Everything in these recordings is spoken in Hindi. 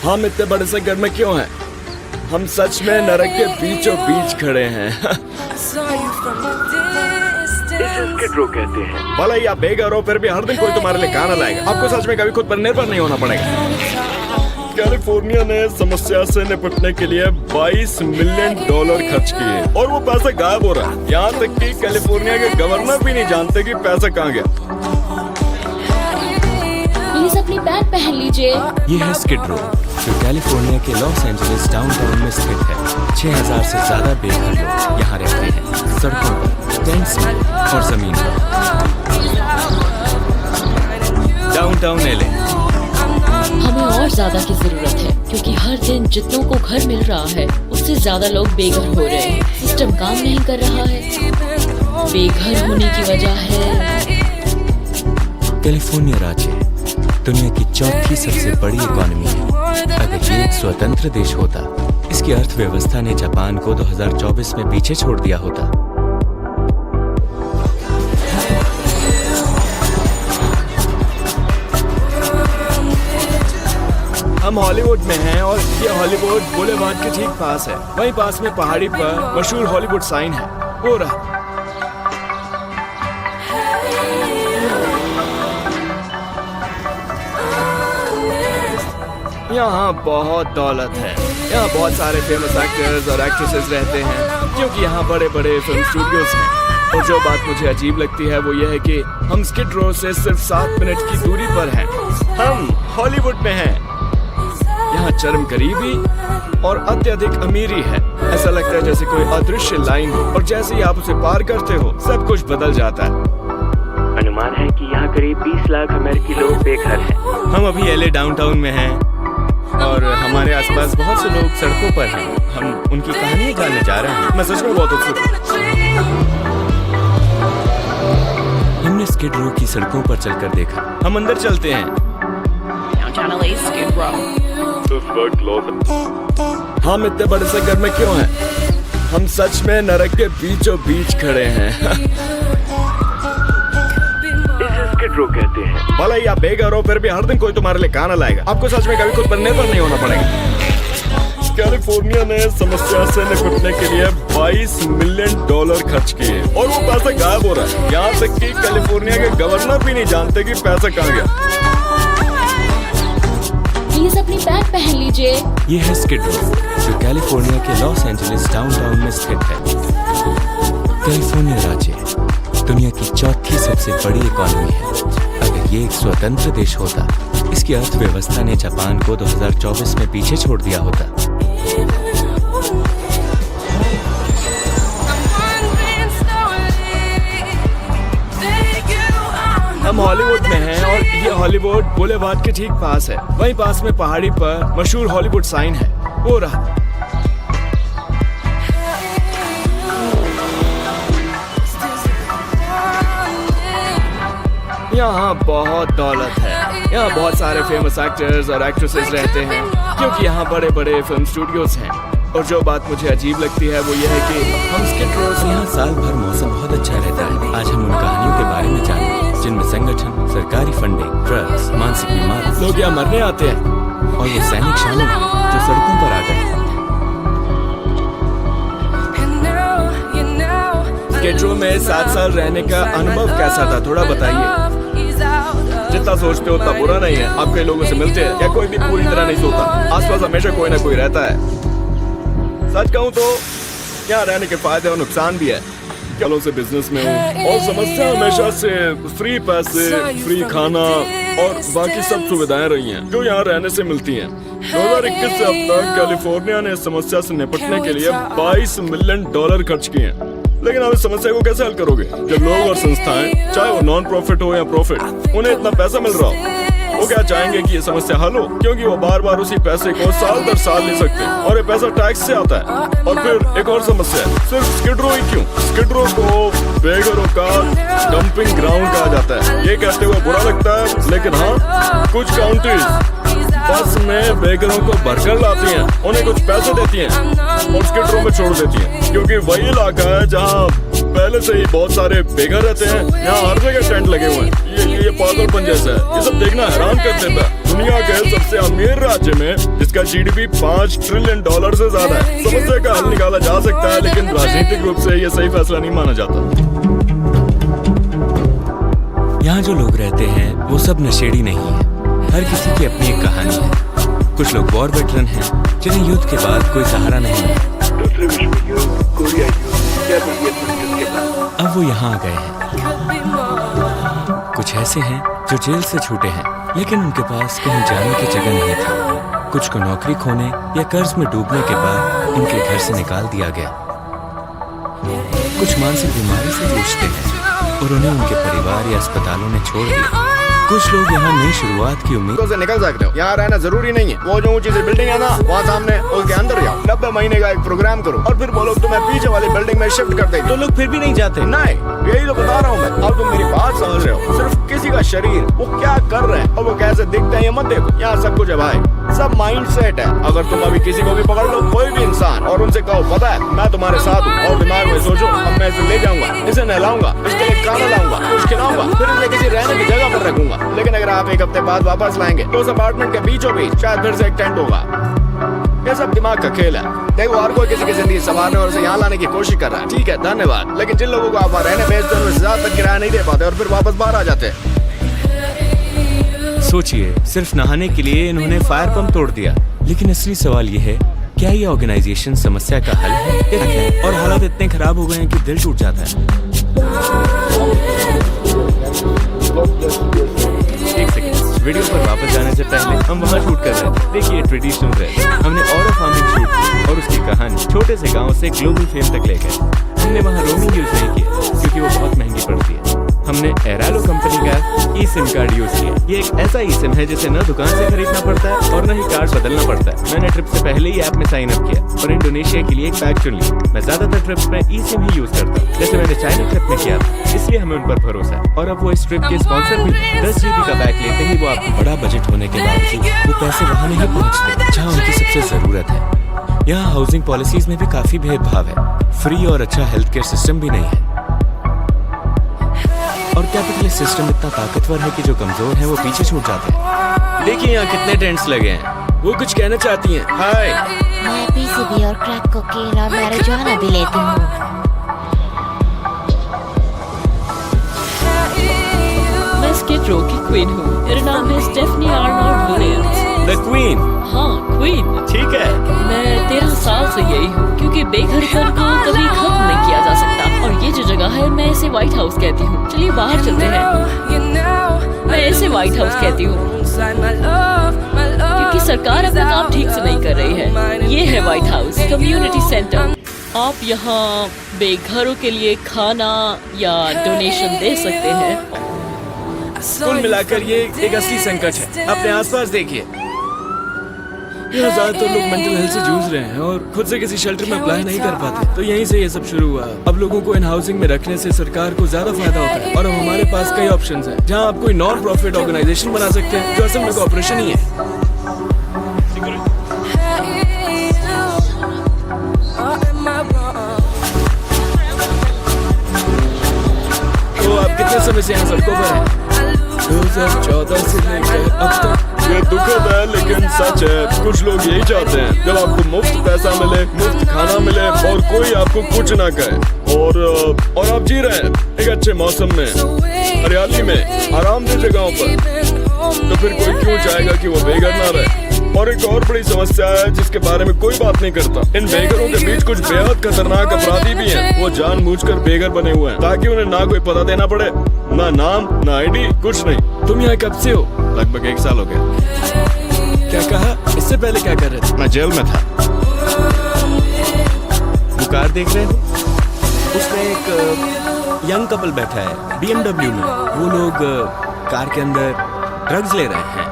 हम इतने बड़े से घर में क्यों हैं? हम सच में नरक के बीचों बीच खड़े हैं। इसे स्किड रो कहते हैं। भला ही आप बेघर हो, फिर भी हर दिन कोई तुम्हारे लिए खाना लाएगा। आपको सच में कभी खुद पर निर्भर नहीं होना पड़ेगा। कैलिफोर्निया ने समस्या से निपटने के लिए $22 मिलियन खर्च किए और वो पैसा गायब हो रहा है। यहाँ तक कि कैलिफोर्निया के गवर्नर भी नहीं जानते कि पैसा कहाँ गया। प्लीज अपनी बैग पहन लीजिए। ये है स्किड रो, जो कैलिफोर्निया के लॉस एंजलिस डाउनटाउन में स्थित है। 6000 से ज्यादा बेघर लोग यहाँ रहते हैं, सड़कों पर, टेंट्स में और जमीन पर। Downtown LA. हमें और ज्यादा की जरूरत है, क्योंकि हर दिन जितनों को घर मिल रहा है उससे ज्यादा लोग बेघर हो रहे हैं। सिस्टम काम नहीं कर रहा है। बेघर होने की वजह है कैलिफोर्निया राज्य दुनिया की चौथी सबसे बड़ी इकोनॉमी है। अगर ये एक स्वतंत्र देश होता, इसकी अर्थव्यवस्था ने जापान को 2024 में पीछे छोड़ दिया होता। हम हॉलीवुड में हैं और ये हॉलीवुड बुलेवार्ड के ठीक पास है। वहीं पास में पहाड़ी पर मशहूर हॉलीवुड साइन है। वो रहा। यहाँ बहुत दौलत है। यहाँ बहुत सारे फेमस एक्टर्स और एक्ट्रेसेस रहते हैं, क्योंकि यहाँ बड़े बड़े फिल्म स्टूडियोज हैं। और जो बात मुझे अजीब लगती है वो ये है कि हम स्किड रो से सिर्फ 7 मिनट की दूरी पर हैं। हम हॉलीवुड में हैं। यहाँ चरम गरीबी और अत्यधिक अमीरी है। ऐसा लगता है जैसे कोई अदृश्य लाइन हो, और जैसे ही आप उसे पार करते हो सब कुछ बदल जाता है। अनुमान है कि यहाँ करीब 20 लाख अमेरिकी लोग बेघर हैं। हम अभी एलए डाउनटाउन में हैं और हमारे आसपास बहुत से लोग सड़कों पर हैं। हम उनकी कहानियां जानने जा रहे हैं। मैं सच में बहुत उत्सुक हूँ। हमने स्किड रो की सड़कों पर चलकर देखा। हम अंदर चलते हैं। हम इतने बड़े से घर में क्यों हैं? हम सच में नरक के बीचों बीच खड़े हैं। इसे स्किड रो कहते हैं। भला ही आप बेघर हो, फिर भी हर दिन कोई तुम्हारे लिए खाना लाएगा। आपको सच में कभी खुद पर निर्भर नहीं होना पड़ेगा। कैलिफोर्निया ने समस्या से निपटने के लिए $22 मिलियन खर्च किए और वो पैसा गायब हो रहा है। यहाँ तक कि कैलिफोर्निया के गवर्नर भी नहीं जानते कि पैसा कहाँ गया। प्लीज अपनी बैग पहन लीजिए। ये है स्किड रो, जो कैलिफोर्निया के लॉस एंजलिस डाउनटाउन में स्थित है। कैलिफोर्निया राज्य दुनिया की चौथी सबसे बड़ी इकोनॉमी है। अगर ये एक स्वतंत्र देश होता, इसकी अर्थव्यवस्था ने जापान को 2024 में पीछे छोड़ दिया होता। हम हॉलीवुड में हैं और ये हॉलीवुड बुलेवार्ड के ठीक पास है। वहीं पास में पहाड़ी पर मशहूर हॉलीवुड साइन है। वो रहा। यहाँ बहुत दौलत है। यहाँ बहुत सारे फेमस एक्टर्स और एक्ट्रेसेस रहते हैं, क्योंकि यहाँ बड़े बड़े फिल्म स्टूडियोज हैं। और जो बात मुझे अजीब लगती है वो ये है कि हम स्किड रो से यहाँ साल भर मौसम बहुत अच्छा रहता है। आज हम उन कहानियों के बारे में जानेंगे जिनमें संगठन, सरकारी फंडिंग, ड्रग्स, मानसिक बीमारी, लोग यहाँ मरने आते हैं और वो सैनिक शामिल हैं जो सड़कों पर आ गए। स्किड रो में 7 साल रहने का अनुभव कैसा था, थोड़ा बताइए। जितना सोचते हो उतना बुरा नहीं है। आप कई लोगों से मिलते हैं, या कोई भी पूरी तरह नहीं सोता। आसपास हमेशा कोई ना कोई रहता है। सच कहूँ तो यहाँ रहने के फायदे और नुकसान भी है। कलों से बिजनेस में हूँ और समस्या हमेशा से फ्री पैसे, फ्री खाना और बाकी सब सुविधाएं रही हैं जो यहाँ रहने से मिलती हैं। 2021 से अब तक कैलिफोर्निया ने इस समस्या से निपटने के लिए $22 मिलियन खर्च किए हैं। लेकिन आप इस समस्या को कैसे हल करोगे जब लोग और संस्थाएं, चाहे वो नॉन प्रॉफिट हो या प्रॉफिट, उन्हें इतना पैसा मिल रहा हो? वो क्या चाहेंगे कि ये समस्या हल हो? क्योंकि वो बार बार उसी पैसे को साल दर साल ले सकते हैं और ये पैसा टैक्स से आता है। और फिर एक और समस्या है, सिर्फ स्किड रो ही क्यों? स्किड रो को बेघरों का डंपिंग ग्राउंड कहा जाता है। ये कहते हुए बुरा लगता है, लेकिन हाँ, कुछ काउंटीज बस में बेघरों को भरकर लाती हैं, उन्हें कुछ पैसे देती हैं और स्किड रो में छोड़ देती हैं, क्योंकि वही इलाका है जहाँ पहले से ही बहुत सारे बेघर रहते हैं। यहाँ हर जगह टेंट लगे हुए हैं। ये पागलपन जैसा है। ये सब देखना हैरान कर देता है। दुनिया के सबसे अमीर राज्य में जिसका जीडीपी $5 ट्रिलियन से ज्यादा है, समस्या का हल निकाला जा सकता है, लेकिन राजनीतिक रूप से यह सही फैसला नहीं माना जाता। यहाँ जो लोग रहते हैं वो सब नशेड़ी नहीं है। हर किसी की अपनी एक कहानी है। कुछ लोग वॉर वेटरन हैं जिन्हें युद्ध के बाद कोई सहारा नहीं है। दूसरे विश्व युद्ध, कोरिया युद्ध या फिर वियतनाम युद्ध के बाद अब वो यहाँ आ गए हैं। कुछ ऐसे हैं जो जेल से छूटे हैं, लेकिन उनके पास कहीं जाने की जगह नहीं थी। कुछ को नौकरी खोने या कर्ज में डूबने के बाद उनके घर से निकाल दिया गया। कुछ मानसिक बीमारी से जूझते हैं और उन्हें उनके परिवार या अस्पतालों ने छोड़ दिया। कुछ लोग यहाँ नई शुरुआत की उम्मीद से निकल सकते हो। यहाँ रहना जरूरी नहीं है। वो जो ऊंची सी बिल्डिंग है ना, वहाँ सामने उसके अंदर जाओ, 90 महीने का एक प्रोग्राम करो और फिर बोलो तुम्हें पीछे वाली बिल्डिंग में शिफ्ट कर देंगे। तो लोग फिर भी नहीं जाते। नहीं, यही तो बता रहा हूँ मैं। अब तुम मेरी बात समझ रहे हो। सिर्फ किसी का शरीर वो क्या कर रहे हैं और वो कैसे दिखते हैं ये मत देखो। यहाँ सब कुछ है भाई, सब माइंड सेट है। अगर तुम अभी किसी को भी पकड़ लो, कोई भी इंसान, और उनसे कहो पता है मैं तुम्हारे साथ हूँ, और दिमाग में सोचो अब मैं इसे ले जाऊंगा, इसे नहलाऊंगा, इसके लिए खाना लाऊंगा, कुछ खिलाऊंगा, फिर इसे किसी रहने की जगह पर रखूंगा। लेकिन अगर आप एक हफ्ते बाद वापस लाएंगे तो उस अपार्टमेंट के बीचों बीच शायद फिर से एक टेंट होगा। ये सब दिमाग का खेल है। देखो हर कोई किसी की जिंदगी संवारने और उसे यहाँ लाने की कोशिश कर रहा है, ठीक है, धन्यवाद। लेकिन जिन लोगों को आप वहाँ रहने भेजते हैं उनमें ज्यादा तक किराया नहीं दे पाते और फिर वापस बाहर आ जाते हैं। सोचिए, सिर्फ नहाने के लिए इन्होंने फायर पंप तोड़ दिया। लेकिन असली सवाल ये है, क्या ये ऑर्गेनाइजेशन समस्या का हल है? और हालात इतने खराब हो गए हैं कि दिल टूट जाता है। एक सेकंड, वीडियो पर वापस जाने से पहले हम वहाँ शूट कर रहे थे। देखिए ट्रेडिशनल ड्रेस, हमने ऑरा फार्मिंग शूट की और उसकी कहानी छोटे से गांव से ग्लोबल फेम तक ले गए। हमने वहाँ रोमिंग यूज नहीं किया क्योंकि वो बहुत महंगी पड़ती है। हमने एरालो कंपनी का ई सिम कार्ड यूज किया। ये एक ऐसा ई सिम है जिसे न दुकान से खरीदना पड़ता है और न ही कार्ड बदलना पड़ता है। मैंने ट्रिप से पहले ही ऐप में साइन अप किया और इंडोनेशिया के लिए एक पैक चुन लिया। मैं ज्यादातर ट्रिप्स में ई सिम ही यूज करता हूँ, जैसे मैंने चाइना ट्रिप में किया था, इसलिए हमें उन पर भरोसा है। और अब वो इस ट्रिप के स्पॉन्सर भी 10 GB का पैक लेते ही वो आपको बड़ा बजट होने के बावजूद वो पैसे वहाँ नहीं पहुँचते जहाँ उनकी सबसे जरूरत है। यहाँ हाउसिंग पॉलिसीज में भी काफी भेदभाव है। फ्री और अच्छा हेल्थ केयर सिस्टम भी नहीं है और कैपिटलिस्ट सिस्टम इतना ताकतवर है कि जो कमजोर है वो पीछे छूट जाते हैं। देखिए यहाँ कितने टेंट्स लगे हैं। वो कुछ कहना चाहती हैं। हाय, मैं पीसीबी और क्रैक कोकेन और मैरिजुआना भी लेती हूँ। मैं स्किड रो की क्वीन हूँ। मेरा नाम है Stephanie Arnold Williams. The queen. हाँ, क्वीन। ठीक है। मैं 13 साल से यही हूँ क्योंकि बेघरपन को कभी खत्म नहीं किया जा सकता। और ये जो जगह है मैं इसे व्हाइट हाउस कहती हूँ। चलिए बाहर चलते हैं। मैं इसे व्हाइट हाउस कहती हूँ क्योंकि सरकार अपना काम ठीक से नहीं कर रही है। ये है व्हाइट हाउस कम्युनिटी सेंटर। आप यहाँ बेघरों के लिए खाना या डोनेशन दे सकते हैं। कुल मिलाकर ये एक असली संकट है। अपने आसपास देखिए, यहाँ ज्यादातर लोग मेंटल हेल्थ से जूझ रहे हैं और खुद से किसी शेल्टर में अप्लाई नहीं कर पाते। तो यहीं से ये सब शुरू हुआ। अब लोगों को इन हाउसिंग में रखने से सरकार को ज्यादा फायदा होता है और अब हमारे पास कई ऑप्शंस हैं जहाँ आप कोई नॉन प्रॉफिट ऑर्गेनाइजेशन बना सकते हैं जो असल में कॉर्पोरेशन ही है। तो आप कितने समय से यहाँ सड़कों पर हैं? 2014 से लेकर अब तक। ये दुखद है लेकिन सच है। कुछ लोग यही चाहते हैं जब आपको मुफ्त पैसा मिले, मुफ्त खाना मिले और कोई आपको कुछ ना कहे। और आप जी रहे हैं एक अच्छे मौसम में, हरियाली में, आरामदेह जगहों पर। तो फिर कोई क्यों चाहेगा कि वो बेघर ना रहे? और एक और बड़ी समस्या है जिसके बारे में कोई बात नहीं करता। इन बेघरों के बीच कुछ बेहद खतरनाक अपराधी भी हैं। वो जानबूझकर बेघर बने हुए हैं ताकि उन्हें ना कोई पता देना पड़े, ना नाम, ना आईडी, कुछ नहीं। तुम यहाँ कब से हो? लगभग 1 साल हो गया। क्या कहा? इससे पहले क्या कर रहे थे? मैं जेल में था। वो कार देख रहे हो? उसमें एक यंग कपल बैठा है BMW में। वो लोग कार के अंदर ड्रग्स ले रहे हैं।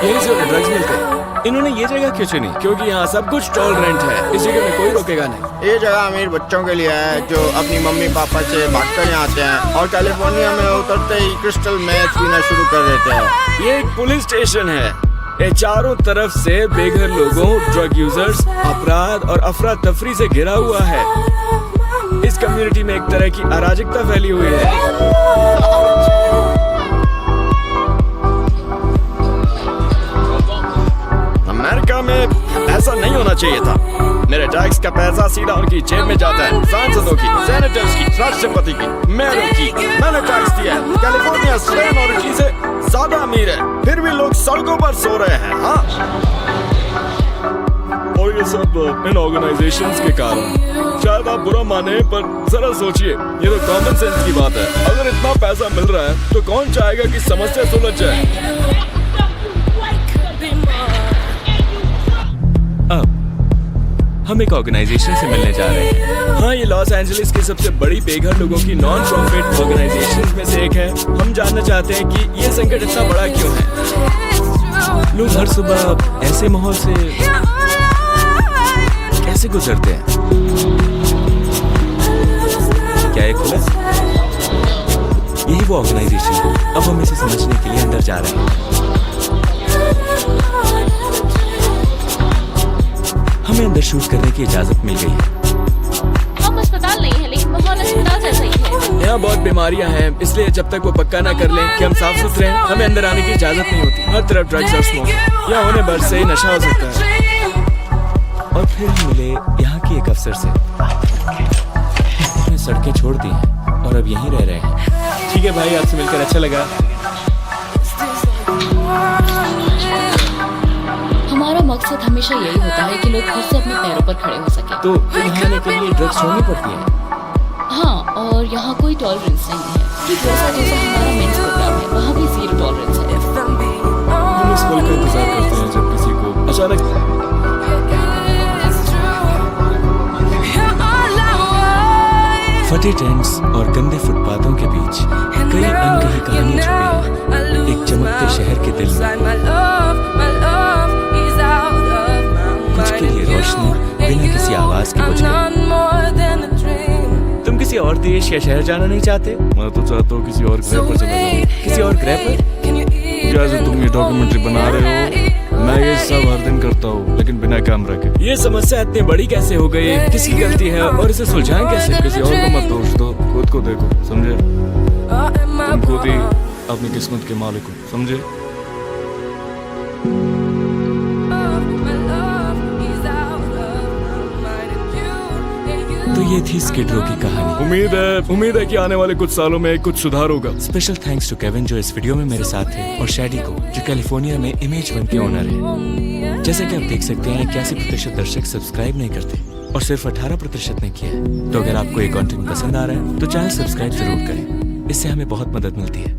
यही से उन्हें ड्रग्स मिलते हैं। इन्होंने ये जगह क्यों चुनी? क्योंकि यहाँ सब कुछ टॉलरेंट है। इस जगह में कोई रोकेगा नहीं। ये जगह अमीर बच्चों के लिए है जो अपनी मम्मी पापा से भागकर यहाँ आते हैं और कैलिफोर्निया में उतरते ही क्रिस्टल मैच पीना शुरू कर देते हैं। ये एक पुलिस स्टेशन है। ये चारों तरफ से बेघर लोगों, ड्रग यूजर्स, अपराध और अफरा तफरी से घिरा हुआ है। इस कम्युनिटी में एक तरह की अराजकता फैली हुई है। होना चाहिए था। मेरे टैक्स का पैसा सीधा उनकी जेब में जाता है, सांसदों की, सेनेटर्स की, राष्ट्रपति की, मेयरों की। मैंने टैक्स दिया है। कैलिफोर्निया स्पेन और इटली से ज्यादा अमीर है, फिर भी लोग सड़कों पर सो रहे हैं। हाँ, और ये सब इन ऑर्गेनाइजेशंस के कारण। शायद आप बुरा माने, पर जरा सोचिए, ये तो कॉमन सेंस की बात है। अगर इतना पैसा मिल रहा है तो कौन चाहेगा कि समस्या सुलझ जाए। अब हम एक ऑर्गेनाइजेशन से मिलने जा रहे हैं। हाँ, ये लॉस एंजलिस की सबसे बड़ी बेघर लोगों की नॉन प्रॉफिट ऑर्गेनाइजेशन में से एक है। हम जानना चाहते हैं कि ये संकट इतना बड़ा क्यों है। लोग हर सुबह ऐसे माहौल से कैसे गुजरते हैं? क्या ये खुला? यही वो ऑर्गेनाइजेशन है। अब हम इसे समझने के लिए अंदर जा रहे हैं। हमें अंदर शूट करने की इजाजत मिल गई है। हम अस्पताल नहीं है, लेकिन माहौल अस्पताल जैसा ही है। यहाँ बहुत बीमारियां हैं, इसलिए जब तक वो पक्का ना कर लें कि हम साफ सुथरे हैं, हमें अंदर आने की इजाजत नहीं होती। हर तरफ ड्रग्स और स्मोक, यहाँ होने भर से ही नशा हो सकता है। और फिर हम मिले यहाँ की एक अफसर से। हमने सड़कें छोड़ दी हैं और अब यहीं रह रहे हैं। ठीक है भाई, आपसे मिलकर अच्छा लगा। हमारा मकसद हमेशा यही होता है कि लोग फिर से अपने पैरों पर खड़े हो सके। तो यहाँ आने के लिए ड्रग्स छोड़नी पड़ती है। हाँ, और यहाँ कोई टॉलरेंस नहीं है। ठीक वैसा जैसा हमारा मेंस प्रोग्राम है, वहाँ भी जीरो टॉलरेंस है। हम इस पल का इंतजार करते हैं जब किसी को अचानक फटे टेंट्स और गंदे फुटपाथों के बीच कई अनकही कहानी छुपी है। एक चमकते शहर के दिल में कुछ के लिए रोशनी बिना किसी आवाज के बुझ गई। तुम किसी और देश या शहर जाना नहीं चाहते? मैं तो चाहता हूँ किसी और ग्रह पर चले जाऊँ। किसी और ग्रह पर? जैसे तुम ये डॉक्यूमेंट्री बना रहे हो, मैं ये सब हर दिन करता हूँ, लेकिन बिना कैमरा के। ये समस्या इतनी बड़ी कैसे हो गई? किसकी गलती है और इसे सुलझाएं कैसे? किसी और को मत दोष दो, खुद को देखो, समझे? तुम खुद ही अपनी किस्मत के मालिक हो, समझे? तो ये थी स्किड रो की कहानी। उम्मीद है कि आने वाले कुछ सालों में कुछ सुधार होगा। स्पेशल थैंक्स टू केविन जो इस वीडियो में मेरे साथ थे, और शैडी को जो कैलिफोर्निया में इमेज वन के ओनर है। जैसे कि आप देख सकते हैं 81% दर्शक सब्सक्राइब नहीं करते और सिर्फ 18% ने किया है। तो अगर आपको ये कंटेंट पसंद आ रहा है तो चैनल सब्सक्राइब जरूर करें, इससे हमें बहुत मदद मिलती है।